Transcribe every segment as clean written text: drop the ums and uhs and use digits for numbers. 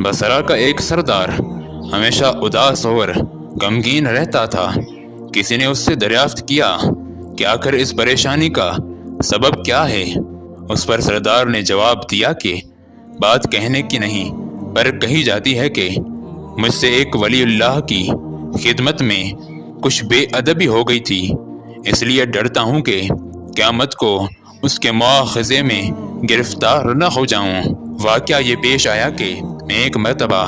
बसरा का एक सरदार हमेशा उदास और गमगीन रहता था। किसी ने उससे दरियाफ्त किया कि आखिर इस परेशानी का सबब क्या है। उस पर सरदार ने जवाब दिया कि बात कहने की नहीं, पर कही जाती है कि मुझसे एक वलीउल्लाह की खिदमत में कुछ बेअदबी हो गई थी, इसलिए डरता हूँ कि क़यामत को उसके मुआख़ज़े में गिरफ्तार न हो जाऊँ। वाक़या ये पेश आया कि मैं एक मरतबा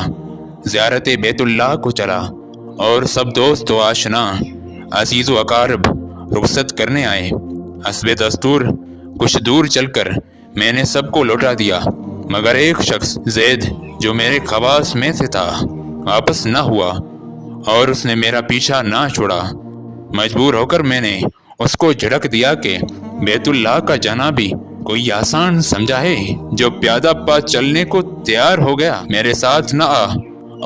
ज़ियारत बैतुल्लाह को चला और सब दोस्त व आशना अज़ीज़ व अक़ारिब रुख़्सत करने आए। हस्बे दस्तूर कुछ दूर चलकर मैंने सबको लौटा दिया, मगर एक शख्स ज़ैद जो मेरे ख़वास में से था वापस न हुआ और उसने मेरा पीछा ना छोड़ा। मजबूर होकर मैंने उसको झड़क दिया कि बैतुल्लाह का जाना भी कोई आसान समझा है। जो प्यादा पा चलने को तैयार हो गया, मेरे साथ न आ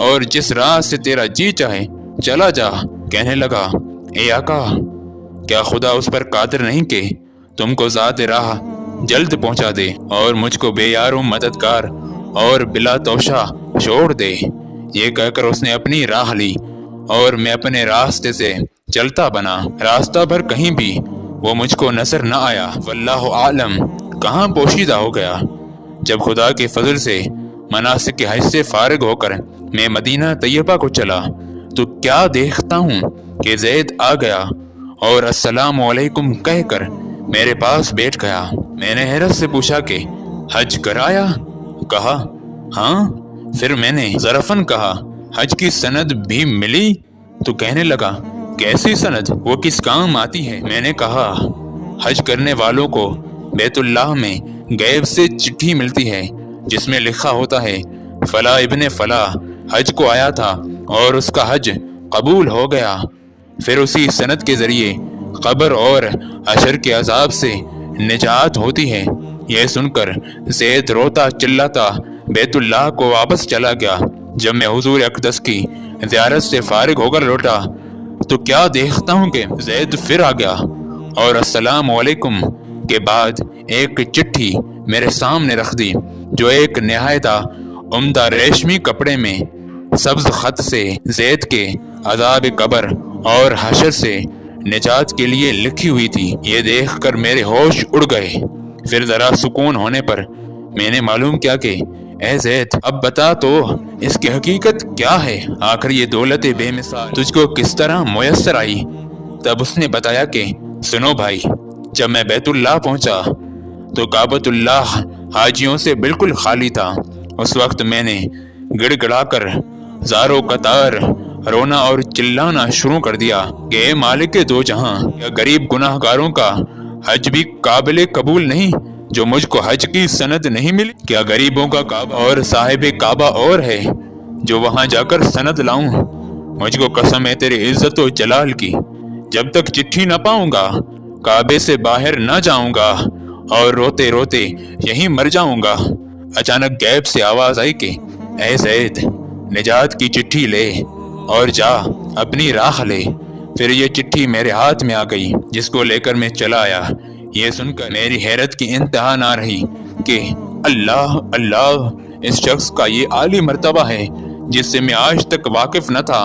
और जिस राह से तेरा जी चाहे चला जा। कहने लगा, ए आका, क्या खुदा उस पर कादिर नहीं कि तुमको ज़ात राह जल्द पहुंचा दे और मुझको बेयारों मददगार और बिला तोशा छोड़ दे। ये कहकर उसने अपनी राह ली और मैं अपने रास्ते से चलता बना। रास्ता भर कहीं भी वो मुझको नजर न आया। वल्लाहु आलम कहाँ पोशीदा हो गया। जब खुदा के फजल से मनासिक के हज से फारिग होकर मैं मदीना तैयबा को चला तो क्या देखता हूँ कि ज़ैद आ गया और अस्सलामु अलैकुम कहकर मेरे पास बैठ गया। मैंने हैरत से पूछा कि हज कराया? कहा हाँ। फिर मैंने ज़रफ़न कहा, हज की सनद भी मिली? तो कहने लगा, कैसी सनद, वो किस काम आती है? मैंने कहा, हज करने वालों को बैतुल्लाह में गैब से चिट्ठी मिलती है जिसमें लिखा होता है फला इब्ने फला हज को आया था और उसका हज कबूल हो गया। फिर उसी सनद के जरिए कब्र और हशर के अजाब से निजात होती है। यह सुनकर ज़ैद रोता चिल्लाता बैतुल्लाह को वापस चला गया। जब मैं हुजूर अक़दस की ज़ियारत से फारिग होकर लौटा तो क्या देखता हूँ कि ज़ैद फिर आ गया और अस्सलामु अलैकुम के बाद एक चिट्ठी मेरे सामने रख दी, जो एक निहायता उम्दा रेशमी कपड़े में सब्ज खत से ज़ैद के अज़ाब कब्र और हशर से निजात के लिए लिखी हुई थी। ये देखकर मेरे होश उड़ गए। फिर जरा सुकून होने पर मैंने मालूम किया कि ए ज़ैद, अब बता तो इसकी हकीकत क्या है? आखिर ये दौलत बेमिसाल तुझको किस तरह मुयस्सर आई? तब उसने बताया कि सुनो भाई, जब मैं बैतुल्लाह पहुंचा तो काबतुल्लाह हाजियों से बिल्कुल खाली था। उस वक्त मैंने गिड़गिड़ाकर ज़ारो कतार रोना और चिल्लाना शुरू कर दिया कि मालिक दो जहां, क्या गरीब गुनाहगारों का हज भी काबिल कबूल नहीं जो मुझको हज की सनद नहीं मिली? क्या गरीबों का काबा और साहिब काबा और है जो वहां जाकर सनद लाऊं? मुझको कसम है तेरी इज्जत और जलाल की, जब तक चिट्ठी न पाऊंगा काबे से बाहर न जाऊंगा और रोते रोते यहीं मर जाऊंगा। अचानक गैब से आवाज आई कि ऐ ज़ैद, निजात की चिट्ठी ले और जा अपनी राह ले। फिर ये चिट्ठी मेरे हाथ में आ गई, जिसको लेकर मैं चला आया। ये सुनकर मेरी हैरत की इंतहा ना रही कि अल्लाह अल्लाह, इस शख्स का ये आली मर्तबा है जिससे मैं आज तक वाकिफ न था।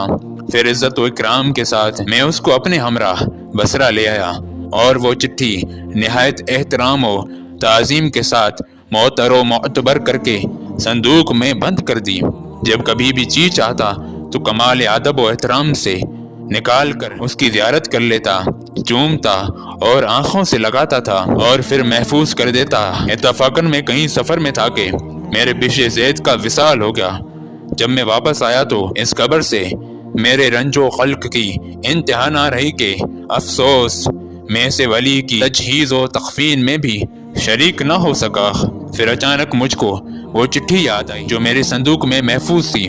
फिर इज्जत व इकराम के साथ मैं उसको अपने हमराह बसरा ले आया और वो चिट्ठी निहायत एहतराम व ताज़ीम के साथ मोतर व मोतबर करके संदूक में बंद कर दी। जब कभी भी जी चाहता तो कमाल अदब व एहतराम से निकाल कर उसकी ज़ियारत कर लेता, चूमता और आंखों से लगाता था और फिर महफूज कर देता। इत्तफाकन में कहीं सफ़र में था कि मेरे पीछे ज़ैद का विसाल हो गया। जब मैं वापस आया तो इस खबर से मेरे रंजो खल्क की इंतहा ना रही कि अफसोस, मैं से वली की तजहीज़ व तखफीन में भी शरीक न हो सका। फिर अचानक मुझको वो चिट्ठी याद आई जो मेरे संदूक में महफूज थी।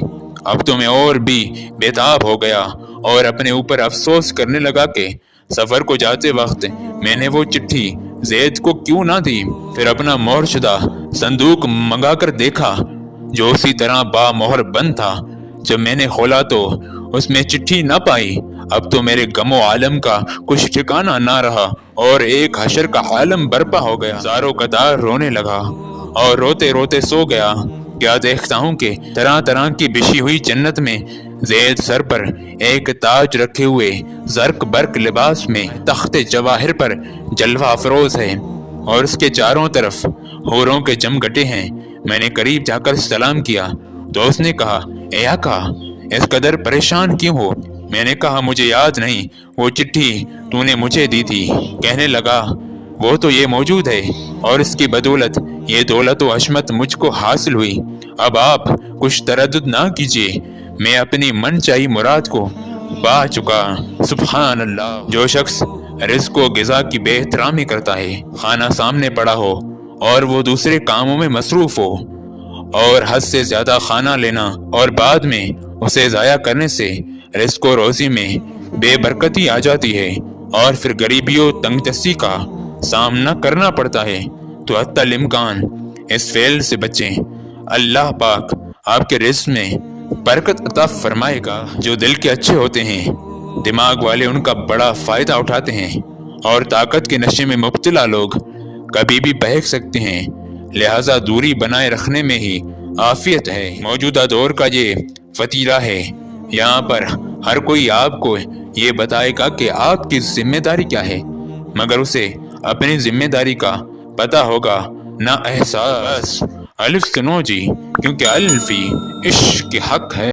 अब तो मैं और भी बेताब हो गया और अपने ऊपर अफसोस करने लगा कि सफ़र को जाते वक्त मैंने वो चिट्ठी ज़ैद को क्यों ना दी। फिर अपना मोहरशुदा संदूक मंगा कर देखा जो उसी तरह बामोहर बंद था। जब मैंने खोला तो उसमें चिट्ठी न पाई। अब तो मेरे गमो आलम का कुछ ठिकाना ना रहा और एक हशर का आलम बर्पा हो गया। ज़ारो कतार रोने लगा और रोते रोते सो गया। کیا دیکھتا ہوں کہ طرح طرح کی بچھی ہوئی جنت میں زید سر پر ایک تاج رکھے ہوئے زرق برق لباس میں تخت جواہر پر جلوہ افروز ہے اور اس کے چاروں طرف حوروں کے جمگٹے ہیں۔ میں نے قریب جا کر سلام کیا تو اس نے کہا، اے آقا، اس قدر پریشان کیوں ہو؟ میں نے کہا، مجھے یاد نہیں وہ چٹھی تو نے مجھے دی تھی۔ کہنے لگا، وہ تو یہ موجود ہے اور اس کی بدولت یہ دولت و عظمت مجھ کو حاصل ہوئی۔ اب آپ کچھ تردد نہ کیجیے، میں اپنی من چاہی مراد کو پا چکا۔ سبحان اللہ۔ جو شخص رزق و غذا کی بے احترامی کرتا ہے، کھانا سامنے پڑا ہو اور وہ دوسرے کاموں میں مصروف ہو، اور حد سے زیادہ کھانا لینا اور بعد میں اسے ضائع کرنے سے رزق و روزی میں بے برکتی آ جاتی ہے اور پھر غریبی و تنگ دستی کا سامنا کرنا پڑتا ہے، تو حتی الامکان اس فعل سے بچیں۔ اللہ پاک آپ کے رزق میں برکت عطا فرمائے گا۔ جو دل کے اچھے ہوتے ہیں، دماغ والے ان کا بڑا فائدہ اٹھاتے ہیں، اور طاقت کے نشے میں مبتلا لوگ کبھی بھی بہک سکتے ہیں، لہذا دوری بنائے رکھنے میں ہی عافیت ہے۔ موجودہ دور کا یہ وتیرہ ہے، یہاں پر ہر کوئی آپ کو یہ بتائے گا کہ آپ کی ذمہ داری کیا ہے، مگر اسے اپنی ذمہ داری کا پتہ ہوگا نہ احساس۔ الف سنو جی، کیونکہ الف ہی عشق کے حق ہے۔